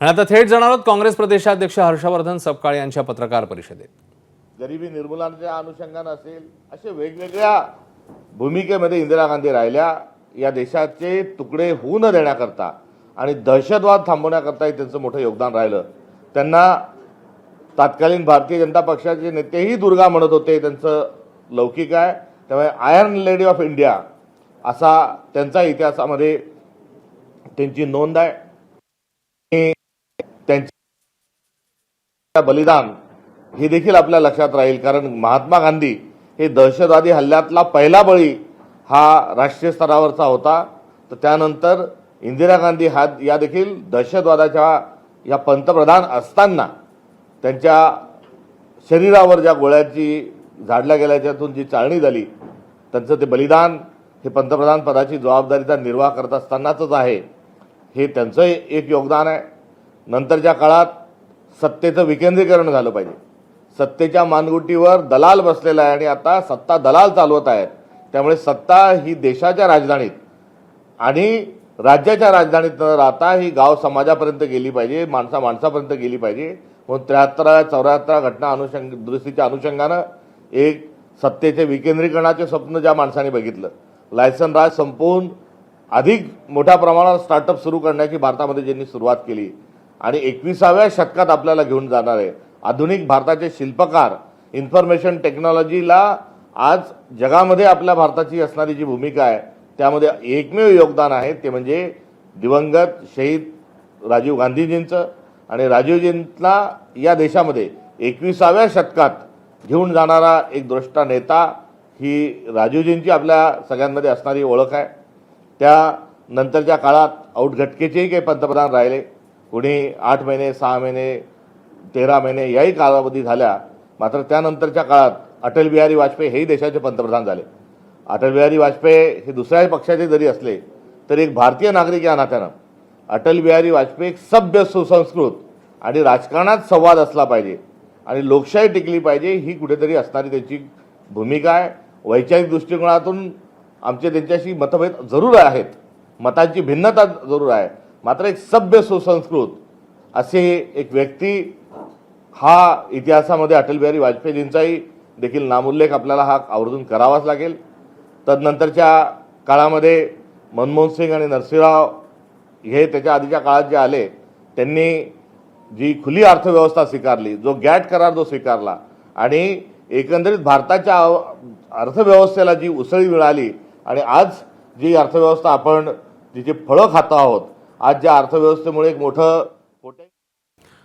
आणि आता थेट जाणार आहोत काँग्रेस प्रदेशाध्यक्ष हर्षवर्धन सपकाळ यांच्या पत्रकार परिषदेत। गरिबी निर्मूलनाच्या अनुषंगाने असेल असे वेगवेगळ्या भूमिकेमध्ये इंदिरा गांधी राहिल्या। या देशाचे तुकडे होऊ न देण्याकरता आणि दहशतवाद थांबवण्याकरता त्यांचं मोठं योगदान राहिलं। त्यांना तत्कालीन भारतीय जनता पक्षाचे नेतेही दुर्गा म्हणत होते। त्यांचं लौकिक आहे, त्यामुळे आयर्न लेडी ऑफ इंडिया असा त्यांचा इतिहासामध्ये त्यांची नोंद आहे। त्यांचे बलिदान हे देखील आपल्या लक्षात राहील, कारण महात्मा गांधी हे दहशतवादी हल्ल्यातला पहिला बळी हा राष्ट्रीय स्तरावरचा होता। तर त्यानंतर इंदिरा गांधी हा या देखील दहशतवादाच्या या पंतप्रधान असताना त्यांच्या शरीरावर ज्या गोळ्याची झाडल्या गेल्याच्यातून जी चाळणी झाली, त्यांचं ते बलिदान हे पंतप्रधान पदाची जबाबदारीचा निर्वाह करत असतानाच आहे। हे त्यांचं एक योगदान आहे। नंतरच्या काळात सत्तेचं विकेंद्रीकरण झालं पाहिजे। सत्तेच्या मानगुटीवर दलाल बसलेला आहे आणि आता सत्ता दलाल चालवत आहेत। त्यामुळे सत्ता ही देशाच्या राजधानीत आणि राज्याच्या राजधानीत न राहता ही गाव समाजापर्यंत गेली पाहिजे, माणसापर्यंत गेली पाहिजे। म्हणून 73-74 घटना दुरुस्तीच्या अनुषंगानं एक सत्तेचे विकेंद्रीकरणाचे स्वप्न ज्या माणसाने बघितलं, लायसन राज संपवून अधिक मोठ्या प्रमाणात स्टार्टअप सुरू करण्याची भारतामध्ये ज्यांनी सुरुवात केली आणि 21व्या शतकात आपल्याला घेऊन जाणार आहे। आधुनिक भारताचे शिल्पकार, इन्फॉर्मेशन टेक्नॉलॉजीला आज जगामध्ये आपल्या भारताची असणारी जी भूमिका आहे त्यामध्ये एकमेव योगदान आहे ते म्हणजे दिवंगत शहीद राजीव गांधीजींचं। आणि राजीवजींना या देशामध्ये 21व्या शतकात घेऊन जाणारा एक द्रष्टा नेता ही राजीवजींची आपल्या सगळ्यांमध्ये असणारी ओळख आहे। त्या नंतरच्या काळात औटघटकेचेही काही पंतप्रधान राहिले, कोणी 8 महिने 6 महिने 13 महिने याही कालावधी झाल्या। मात्र त्यानंतरच्या काळात अटल बिहारी वाजपेयी हेही देशाचे पंतप्रधान झाले। अटल बिहारी वाजपेयी हे दुसऱ्या पक्षाचे जरी असले तरी एक भारतीय नागरिक या नात्यानं अटल बिहारी वाजपेयी एक सभ्य सुसंस्कृत आणि राजकारणात संवाद असला पाहिजे आणि लोकशाही टिकली पाहिजे ही कुठेतरी असणारी त्यांची भूमिका आहे। वैचारिक दृष्टिकोनातून आमचे त्यांच्याशी मतभेद जरूर आहेत, मतांची भिन्नता जरूर आहे, मात्र एक सभ्य सुसंस्कृत असे एक व्यक्ती हा इतिहासामध्ये अटल बिहारी वाजपेयींचाही देखील नामोल्लेख आपल्याला हा आवर्जून करावाच लागेल। तदनंतरच्या काळामध्ये मनमोहन सिंग आणि नरसिंहराव हे त्याच्या आधीच्या काळात जे आले त्यांनी जी खुली अर्थव्यवस्था स्वीकारली, जो गॅट करार जो स्वीकारला आणि एकंदरीत भारताच्या अर्थव्यवस्थेला जी उसळी मिळाली आणि आज जी अर्थव्यवस्था आपण जिचे फळं खातो आहोत, आज ज्या अर्थव्यवस्थेमुळे एक मोठं